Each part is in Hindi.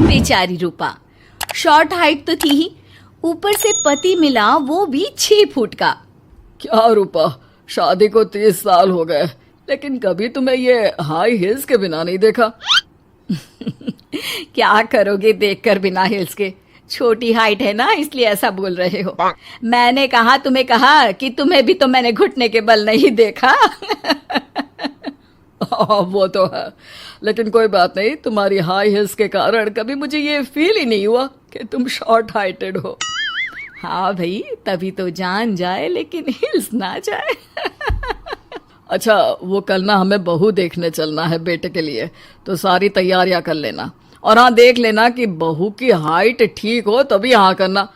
बेचारी रूपा, शॉर्ट हाइट तो थी ही, ऊपर से पति मिला वो भी 6 फुट का। क्या रूपा, शादी को 30 साल हो गए, लेकिन कभी तुम्हें ये हाई हील्स के बिना नहीं देखा। क्या करोगे देखकर बिना हिल्स के? छोटी हाइट है ना, इसलिए ऐसा बोल रहे हो। मैंने कहा तुम्हें कहा कि तुम्हें भी तो मैंने घुटने के बल नहीं देखा। वो तो है, लेकिन कोई बात नहीं, तुम्हारी हाई हील्स के कारण कभी मुझे ये फील ही नहीं हुआ कि तुम शॉर्ट हाइटेड हो। हाँ भाई, तभी तो जान जाए लेकिन हिल्स ना जाए। अच्छा, वो कल ना हमें बहू देखने चलना है बेटे के लिए, तो सारी तैयारियां कर लेना। और हाँ, देख लेना कि बहू की हाइट ठीक हो तभी हाँ करना।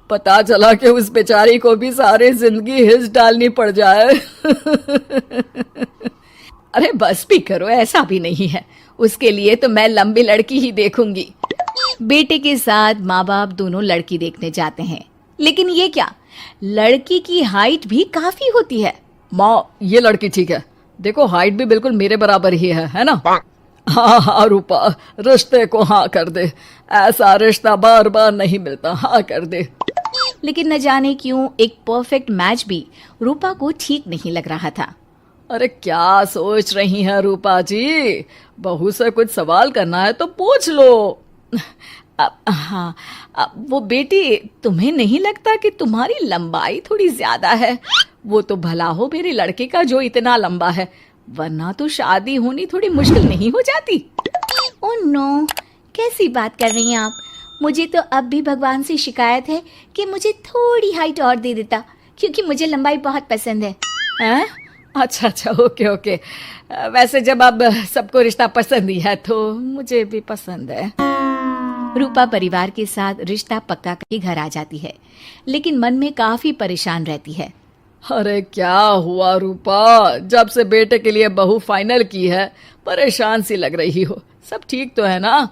पता चला कि उस बेचारी को भी सारी जिंदगी हिल्स डालनी पड़ जाए। अरे बस भी करो, ऐसा भी नहीं है। उसके लिए तो मैं लंबी लड़की ही देखूंगी। बेटे के साथ माँ बाप दोनों लड़की देखने जाते हैं, लेकिन ये क्या, लड़की की हाइट भी काफी होती है। माँ, ये लड़की ठीक है, देखो हाइट भी बिल्कुल मेरे बराबर ही है ना? हाँ हाँ रूपा, रिश्ते को हाँ कर दे, ऐसा रिश्ता बार बार नहीं मिलता, हाँ कर दे। लेकिन न जाने क्यों एक परफेक्ट मैच भी रूपा को ठीक नहीं लग रहा था। अरे क्या सोच रही हैं रूपा जी, बहू से कुछ सवाल करना है तो पूछ लो। हाँ, वो बेटी, तुम्हें नहीं लगता कि तुम्हारी लंबाई थोड़ी ज्यादा है? वो तो भला हो मेरे लड़के का जो इतना लंबा है, वरना तो शादी होनी थोड़ी मुश्किल नहीं हो जाती। ओह नो, कैसी बात कर रही हैं आप? मुझे तो अब भी भगवान से शिकायत है कि मुझे थोड़ी हाइट और दे देता, क्योंकि मुझे लंबाई बहुत पसंद है। हैं? अच्छा अच्छा, ओके ओके। वैसे जब अब सबको रिश्ता पसंद ही है तो मुझे भी पसंद है। रूपा परिवार के साथ रिश्ता पक्का करके घर आ जाती है, लेकिन मन में काफी परेशान रहती है। अरे क्या हुआ रूपा, जब से बेटे के लिए बहू फाइनल की है परेशान सी लग रही हो, सब ठीक तो है ना?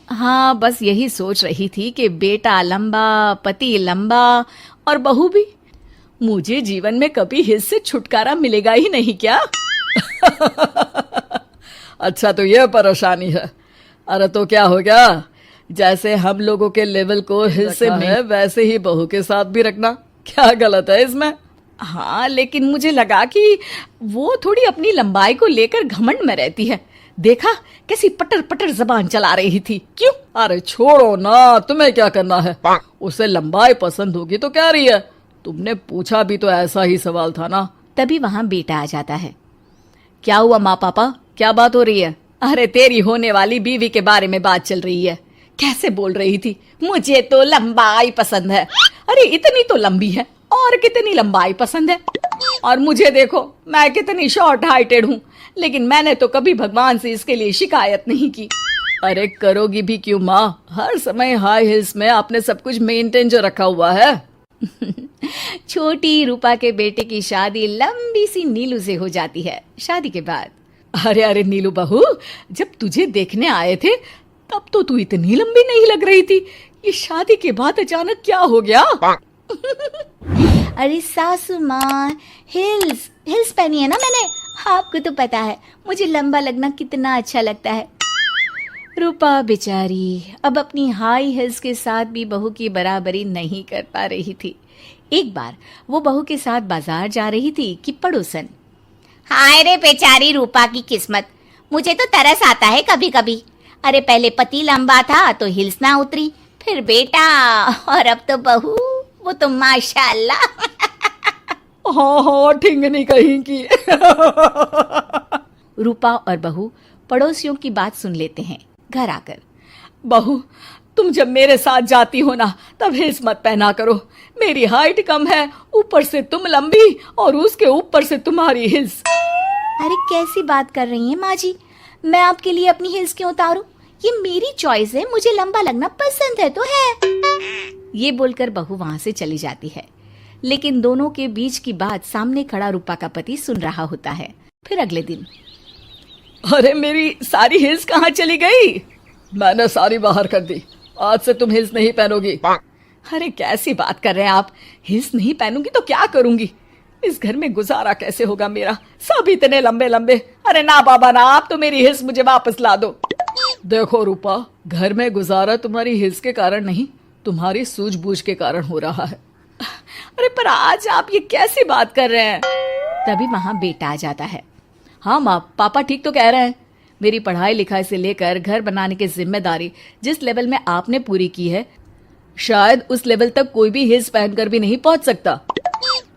हाँ, बस यही सोच रही थी कि बेटा लंबा, पति लंबा और बहू भी। मुझे जीवन में कभी हिस्से से छुटकारा मिलेगा ही नहीं क्या? अच्छा, तो ये परेशानी है। अरे तो क्या हो गया, जैसे हम लोगों के लेवल को हिस्से में वैसे ही बहू के साथ भी रखना, क्या गलत है इसमें? हाँ, लेकिन मुझे लगा कि वो थोड़ी अपनी लंबाई को लेकर घमंड में रहती है। देखा कैसी पटर पटर जबान चला रही थी। क्यों? अरे छोड़ो ना, तुम्हें क्या करना है? उसे लंबाई पसंद होगी तो क्या रही है, तुमने पूछा भी तो ऐसा ही सवाल था ना। तभी वहां बेटा आ जाता है। क्या हुआ माँ पापा, क्या बात हो रही है? अरे तेरी होने वाली बीवी के बारे में बात चल रही है। कैसे बोल रही थी, मुझे तो लंबाई पसंद है। अरे इतनी तो लंबी है, और कितनी लंबाई पसंद है? और मुझे देखो, मैं कितनी शॉर्ट हाइटेड हूँ, लेकिन मैंने तो कभी भगवान से इसके लिए शिकायत नहीं की। अरे करोगी भी क्यों माँ, हर समय हाई हिल्स में आपने सब कुछ मेंटेन जो रखा हुआ है। छोटी रूपा के बेटे की शादी लंबी सी नीलू से हो जाती है। शादी के बाद, अरे अरे नीलू बहू, जब तुझे देखने आए थे तब तो तू इतनी लंबी नहीं लग रही थी, ये शादी के बाद अचानक क्या हो गया? अरे सासू माँ, हिल्स हिल्स पहनी है ना मैंने, आपको तो पता है मुझे लंबा लगना कितना अच्छा लगता है। रूपा बेचारी अब अपनी हाई हिल्स के साथ भी बहू की बराबरी नहीं कर पा रही थी। एक बार वो बहू के साथ बाजार जा रही थी कि पड़ोसन, हाय रे बेचारी रूपा की किस्मत, मुझे तो तरस आता है कभी कभी। अरे पहले पति लंबा था तो हिल्स ना उतरी, फिर बेटा, और अब तो बहू, वो तो माशाल्लाह। हाँ हाँ, ठिंगनी कहीं की। रूपा और बहू पड़ोसियों की बात सुन लेते हैं। घर आकर, बहू तुम जब मेरे साथ जाती हो ना तब हिल्स मत पहना करो, मेरी हाइट कम है, ऊपर से तुम लंबी और उसके ऊपर से तुम्हारी हिल्स। अरे कैसी बात कर रही हैं माँ जी, मैं आपके लिए अपनी हिल्स क्यों उतारूं? ये मेरी चॉइस है, मुझे लंबा लगना पसंद है तो है। ये बोलकर बहू वहां से चली जाती है, लेकिन दोनों के बीच की बात सामने खड़ा रूपा का पति सुन रहा होता है। फिर अगले दिन, अरे मेरी सारी हिल्स कहाँ चली गई? मैंने सारी बाहर कर दी, आज से तुम हिल्स नहीं पहनोगी। अरे कैसी बात कर रहे हैं आप, हिल्स नहीं पहनूंगी तो क्या करूंगी? इस घर में गुजारा कैसे होगा मेरा, सब इतने लंबे लंबे। अरे ना बाबा ना, आप तो मेरी हिल्स मुझे वापस ला दो। देखो रूपा, घर में गुजारा तुम्हारी हिल्स के कारण नहीं, तुम्हारी सूझबूझ के कारण हो रहा है। अरे पर आज आप ये कैसी बात कर रहे हैं? तभी वहां बेटा आ जाता है। हाँ माँ, पापा ठीक तो कह रहे हैं। मेरी पढ़ाई लिखाई से लेकर घर बनाने की जिम्मेदारी जिस लेवल में आपने पूरी की है, शायद उस लेवल तक कोई भी हिल्स पहनकर भी नहीं पहुंच सकता।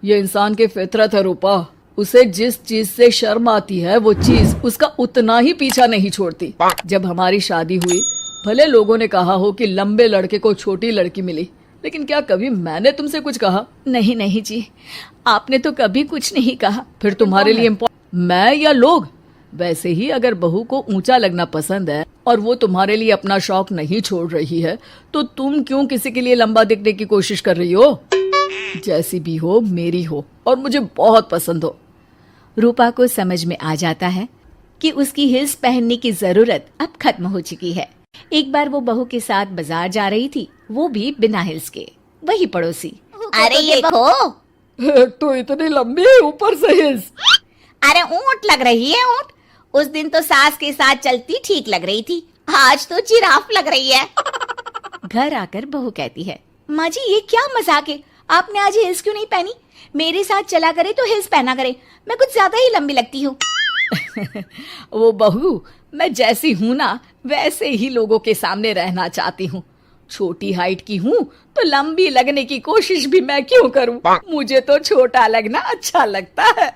ये इंसान की फितरत है रूपा, उसे जिस चीज से शर्म आती है वो चीज उसका उतना ही पीछा नहीं छोड़ती। जब हमारी शादी हुई, भले लोगों ने कहा हो कि लंबे लड़के को छोटी लड़की मिली, लेकिन क्या कभी मैंने तुमसे कुछ कहा? नहीं नहीं जी, आपने तो कभी कुछ नहीं कहा। फिर तुम्हारे लिए मैं या लोग? वैसे ही अगर बहू को ऊंचा लगना पसंद है और वो तुम्हारे लिए अपना शौक नहीं छोड़ रही है, तो तुम क्यों किसी के लिए लंबा दिखने की कोशिश कर रही हो? जैसी भी हो, मेरी हो और मुझे बहुत पसंद हो। रूपा को समझ में आ जाता है कि उसकी हिल्स पहनने की जरूरत अब खत्म हो चुकी है। एक बार वो बहू के साथ बाजार जा रही थी, वो भी बिना हिल्स के। वही पड़ोसी, अरे ये देखो, एक तो इतनी लंबी है, ऊपर से हिल्स। अरे ऊंट लग रही है ऊंट। उस दिन तो सास के साथ चलती ठीक लग रही थी, आज तो जिराफ लग रही है। घर आकर बहू कहती है, माँ जी ये क्या मजाक है, आपने आज हिल्स क्यों नहीं पहनी? मेरे साथ चला करे तो हिल्स पहना करे, मैं कुछ ज्यादा ही लंबी लगती हूँ। वो बहू, मैं जैसी हूँ ना वैसे ही लोगों के सामने रहना चाहती हूँ। छोटी हाइट की हूँ तो लंबी लगने की कोशिश भी मैं क्यों करूँ? मुझे तो छोटा लगना अच्छा लगता है।